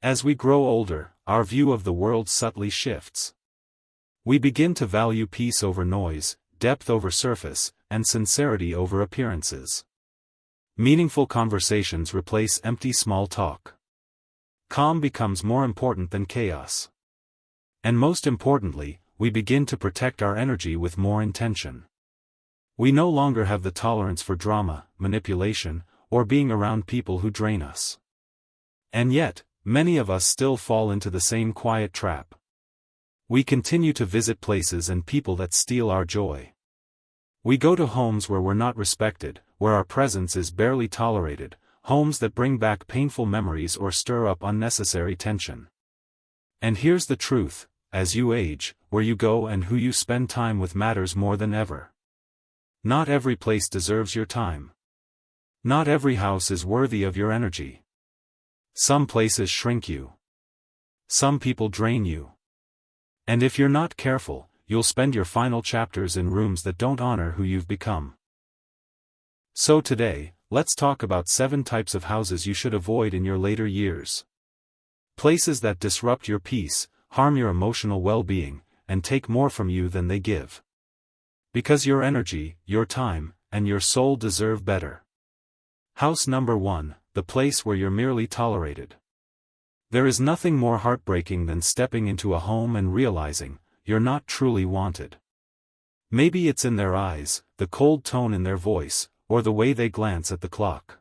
As we grow older, our view of the world subtly shifts. We begin to value peace over noise, depth over surface, and sincerity over appearances. Meaningful conversations replace empty small talk. Calm becomes more important than chaos. And most importantly, we begin to protect our energy with more intention. We no longer have the tolerance for drama, manipulation, or being around people who drain us. And yet, many of us still fall into the same quiet trap. We continue to visit places and people that steal our joy. We go to homes where we're not respected, where our presence is barely tolerated, homes that bring back painful memories or stir up unnecessary tension. And here's the truth, as you age, where you go and who you spend time with matters more than ever. Not every place deserves your time. Not every house is worthy of your energy. Some places shrink you. Some people drain you. And if you're not careful, you'll spend your final chapters in rooms that don't honor who you've become. So today, let's talk about 7 types of houses you should avoid in your later years. Places that disrupt your peace, harm your emotional well-being, and take more from you than they give. Because your energy, your time, and your soul deserve better. House number 1, the place where you're merely tolerated. There is nothing more heartbreaking than stepping into a home and realizing you're not truly wanted. Maybe it's in their eyes, the cold tone in their voice, or the way they glance at the clock.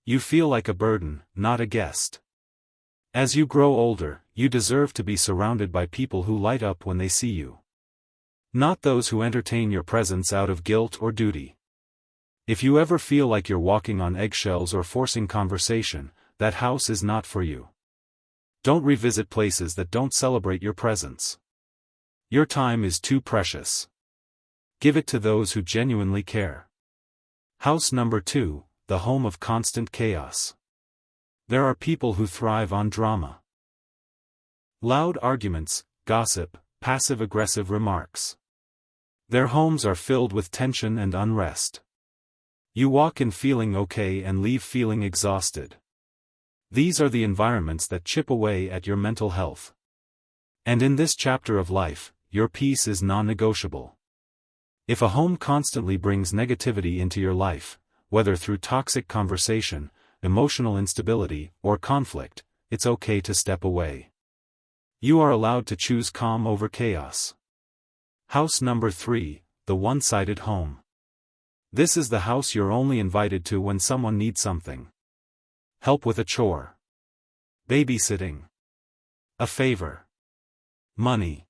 You feel like a burden, not a guest. As you grow older, you deserve to be surrounded by people who light up when they see you. Not those who entertain your presence out of guilt or duty. If you ever feel like you're walking on eggshells or forcing conversation, that house is not for you. Don't revisit places that don't celebrate your presence. Your time is too precious. Give it to those who genuinely care. House number 2, the home of constant chaos. There are people who thrive on drama. Loud arguments, gossip, passive-aggressive remarks. Their homes are filled with tension and unrest. You walk in feeling okay and leave feeling exhausted. These are the environments that chip away at your mental health. And in this chapter of life, your peace is non-negotiable. If a home constantly brings negativity into your life, whether through toxic conversation, emotional instability, or conflict, it's okay to step away. You are allowed to choose calm over chaos. House number 3, the one-sided home. This is the house you're only invited to when someone needs something. Help with a chore. Babysitting. A favor. Money.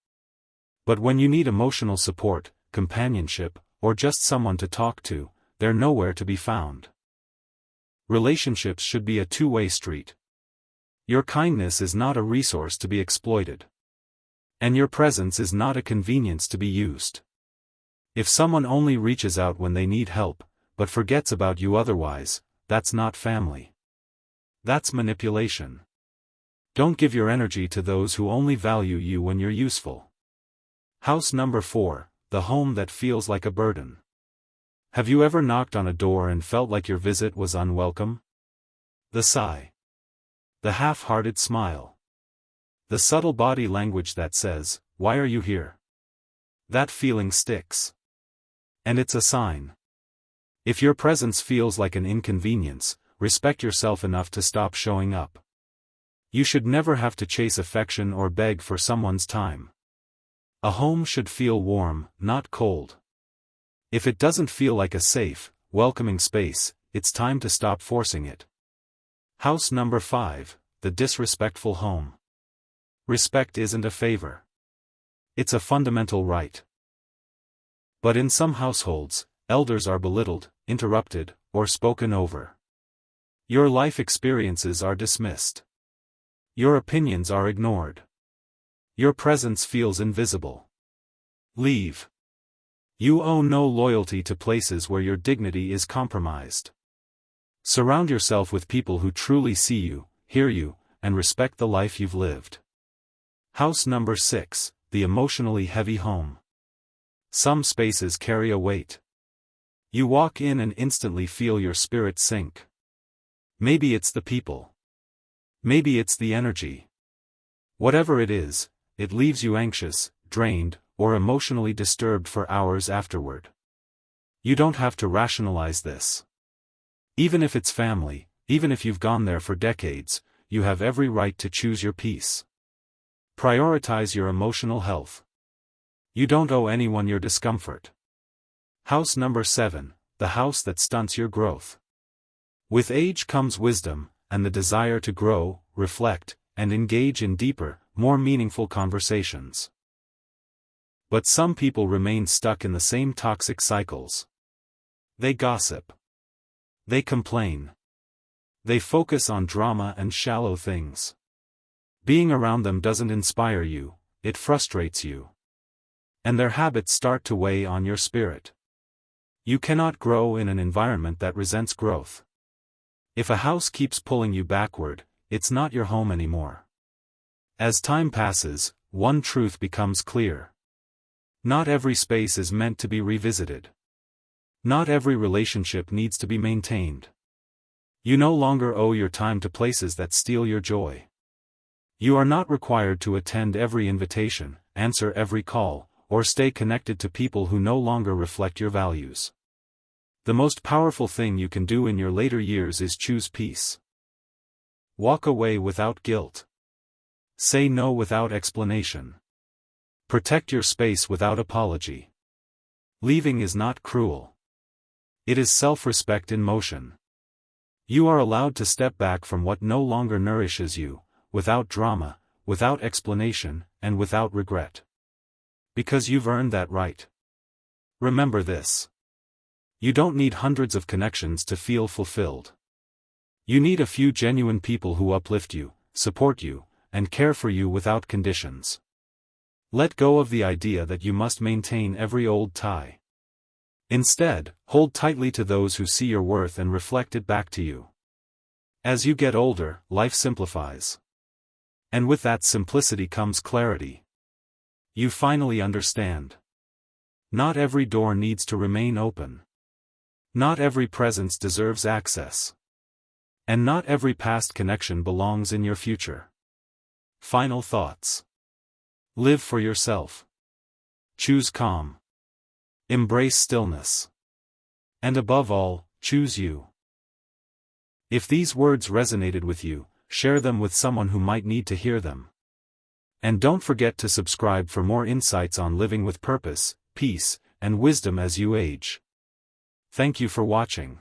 But when you need emotional support, companionship, or just someone to talk to, they're nowhere to be found. Relationships should be a two-way street. Your kindness is not a resource to be exploited. And your presence is not a convenience to be used. If someone only reaches out when they need help, but forgets about you otherwise, that's not family. That's manipulation. Don't give your energy to those who only value you when you're useful. House number 4, the home that feels like a burden. Have you ever knocked on a door and felt like your visit was unwelcome? The sigh. The half-hearted smile. The subtle body language that says, "Why are you here?" That feeling sticks. And it's a sign. If your presence feels like an inconvenience, respect yourself enough to stop showing up. You should never have to chase affection or beg for someone's time. A home should feel warm, not cold. If it doesn't feel like a safe, welcoming space, it's time to stop forcing it. House number 5, the disrespectful home. Respect isn't a favor. It's a fundamental right. But in some households, elders are belittled, interrupted, or spoken over. Your life experiences are dismissed. Your opinions are ignored. Your presence feels invisible. Leave. You owe no loyalty to places where your dignity is compromised. Surround yourself with people who truly see you, hear you, and respect the life you've lived. House number 6, the emotionally heavy home. Some spaces carry a weight. You walk in and instantly feel your spirit sink. Maybe it's the people. Maybe it's the energy. Whatever it is, it leaves you anxious, drained, or emotionally disturbed for hours afterward. You don't have to rationalize this. Even if it's family, even if you've gone there for decades, you have every right to choose your peace. Prioritize your emotional health. You don't owe anyone your discomfort. House number 7, the house that stunts your growth. With age comes wisdom, and the desire to grow, reflect, and engage in deeper, more meaningful conversations. But some people remain stuck in the same toxic cycles. They gossip. They complain. They focus on drama and shallow things. Being around them doesn't inspire you, it frustrates you. And their habits start to weigh on your spirit. You cannot grow in an environment that resents growth. If a house keeps pulling you backward, it's not your home anymore. As time passes, one truth becomes clear. Not every space is meant to be revisited. Not every relationship needs to be maintained. You no longer owe your time to places that steal your joy. You are not required to attend every invitation, answer every call, or stay connected to people who no longer reflect your values. The most powerful thing you can do in your later years is choose peace. Walk away without guilt. Say no without explanation. Protect your space without apology. Leaving is not cruel. It is self-respect in motion. You are allowed to step back from what no longer nourishes you, without drama, without explanation, and without regret. Because you've earned that right. Remember this. You don't need hundreds of connections to feel fulfilled. You need a few genuine people who uplift you, support you, and care for you without conditions. Let go of the idea that you must maintain every old tie. Instead, hold tightly to those who see your worth and reflect it back to you. As you get older, life simplifies. And with that simplicity comes clarity. You finally understand. Not every door needs to remain open. Not every presence deserves access. And not every past connection belongs in your future. Final thoughts. Live for yourself. Choose calm. Embrace stillness. And above all, choose you. If these words resonated with you, share them with someone who might need to hear them. And don't forget to subscribe for more insights on living with purpose, peace, and wisdom as you age. Thank you for watching.